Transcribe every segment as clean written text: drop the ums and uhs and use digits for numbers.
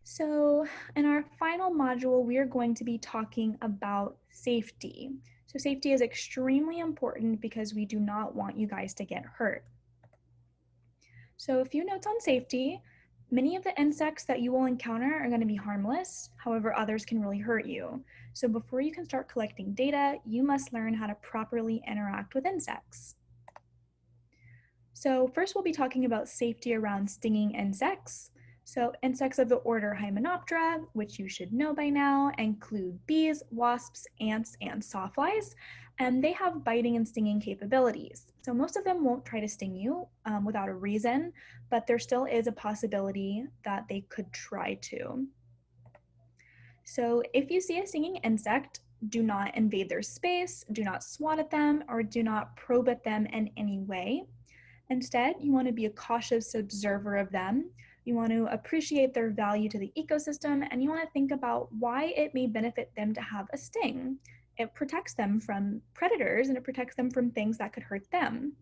So in our final module, we are going to be talking about safety. So safety is extremely important because we do not want you guys to get hurt. So a few notes on safety. Many of the insects that you will encounter are going to be harmless. However, others can really hurt you. So before you can start collecting data, you must learn how to properly interact with insects. So first we'll be talking about safety around stinging insects. So insects of the order Hymenoptera, which you should know by now, include bees, wasps, ants, and sawflies, and they have biting and stinging capabilities. So most of them won't try to sting you without a reason, but there still is a possibility that they could try to. So if you see a stinging insect, do not invade their space, do not swat at them, or do not probe at them in any way. Instead, you want to be a cautious observer of them. You want to appreciate their value to the ecosystem, and you want to think about why it may benefit them to have a sting. It protects them from predators and it protects them from things that could hurt them.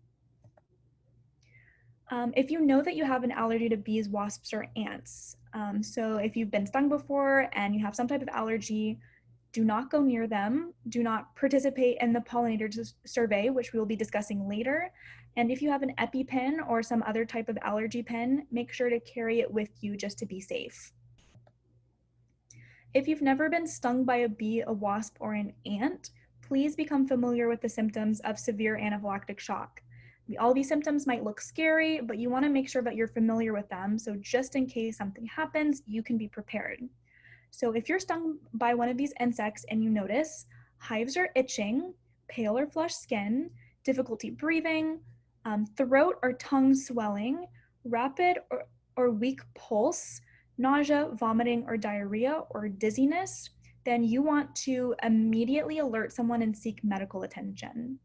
If you know that you have an allergy to bees, wasps, or ants, so if you've been stung before and you have some type of allergy, do not go near them. Do not participate in the pollinator survey, which we will be discussing later. And if you have an EpiPen or some other type of allergy pen, make sure to carry it with you just to be safe. If you've never been stung by a bee, a wasp, or an ant, please become familiar with the symptoms of severe anaphylactic shock. All these symptoms might look scary, but you want to make sure that you're familiar with them, so just in case something happens, you can be prepared. So if you're stung by one of these insects and you notice hives or itching, pale or flushed skin, difficulty breathing, throat or tongue swelling, rapid or weak pulse, nausea, vomiting, or diarrhea, or dizziness, then you want to immediately alert someone and seek medical attention.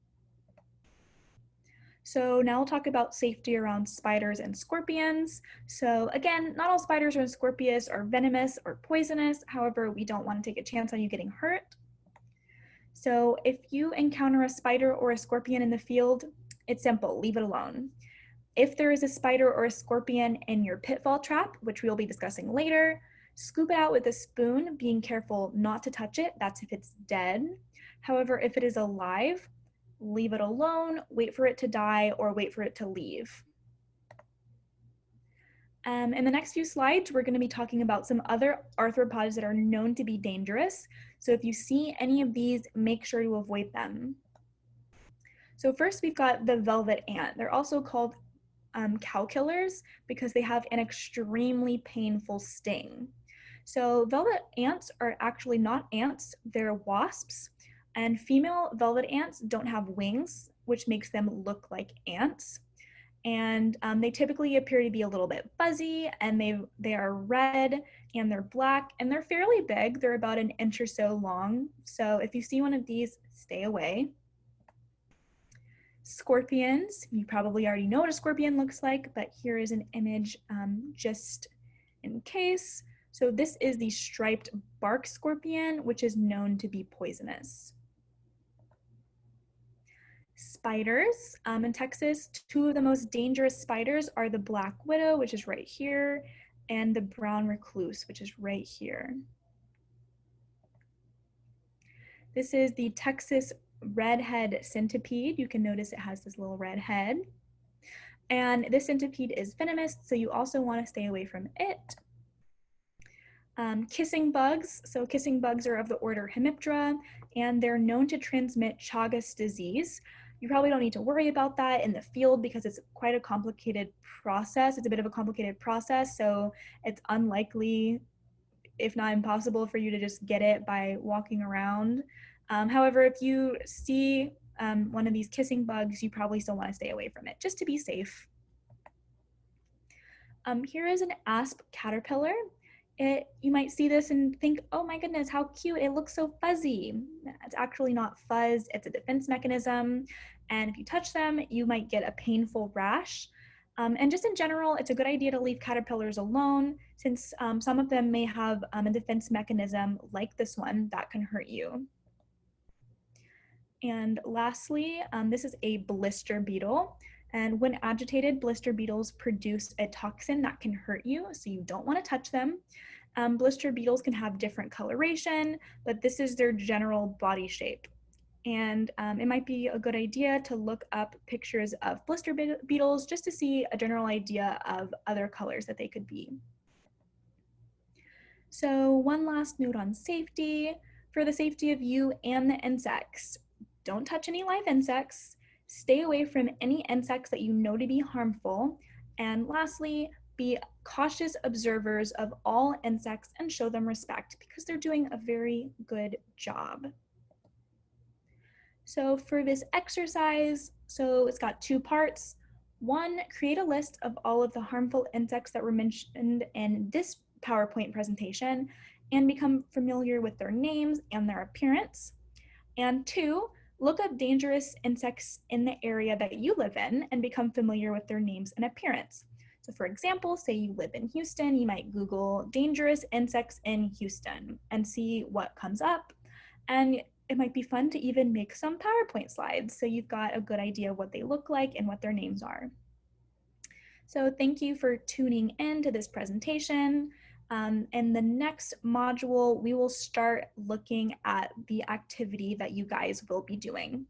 So now we'll talk about safety around spiders and scorpions. So again, not all spiders or scorpions are venomous or poisonous. However, we don't want to take a chance on you getting hurt. So if you encounter a spider or a scorpion in the field, it's simple, leave it alone. If there is a spider or a scorpion in your pitfall trap, which we'll be discussing later, scoop it out with a spoon, being careful not to touch it. That's if it's dead. However, if it is alive, leave it alone, wait for it to die, or wait for it to leave. In the next few slides, we're going to be talking about some other arthropods that are known to be dangerous. So if you see any of these, make sure to avoid them. So first, we've got the velvet ant. They're also called cow killers because they have an extremely painful sting. So velvet ants are actually not ants, they're wasps. And female velvet ants don't have wings, which makes them look like ants. And they typically appear to be a little bit fuzzy, and they are red and they're black and they're fairly big. They're about an inch or so long. So if you see one of these, stay away. Scorpions, you probably already know what a scorpion looks like, but here is an image just in case. So this is the striped bark scorpion, which is known to be poisonous. Spiders, in Texas, two of the most dangerous spiders are the black widow, which is right here, and the brown recluse, which is right here. This is the Texas redhead centipede. You can notice it has this little red head. And this centipede is venomous, so you also want to stay away from it. Kissing bugs. So kissing bugs are of the order Hemiptera, and they're known to transmit Chagas disease. You probably don't need to worry about that in the field because it's quite a complicated process. It's a bit of a complicated process, so it's unlikely, if not impossible, for you to just get it by walking around. However, if you see one of these kissing bugs, you probably still want to stay away from it just to be safe. Here is an asp caterpillar. You might see this and think, oh my goodness, how cute, it looks so fuzzy. It's actually not fuzz, it's a defense mechanism. And if you touch them, you might get a painful rash. And just in general, it's a good idea to leave caterpillars alone since some of them may have a defense mechanism like this one that can hurt you. And lastly, this is a blister beetle. And when agitated, blister beetles produce a toxin that can hurt you, so you don't want to touch them. Blister beetles can have different coloration, but this is their general body shape. And it might be a good idea to look up pictures of blister beetles just to see a general idea of other colors that they could be. So one last note on safety. For the safety of you and the insects, don't touch any live insects. Stay away from any insects that you know to be harmful. And lastly, be cautious observers of all insects and show them respect because they're doing a very good job. So for this exercise, so it's got two parts. One, create a list of all of the harmful insects that were mentioned in this PowerPoint presentation and become familiar with their names and their appearance. And two, look up dangerous insects in the area that you live in and become familiar with their names and appearance. So for example, say you live in Houston, you might Google dangerous insects in Houston and see what comes up. And it might be fun to even make some PowerPoint slides so you've got a good idea of what they look like and what their names are. So thank you for tuning in to this presentation. In the next module, we will start looking at the activity that you guys will be doing.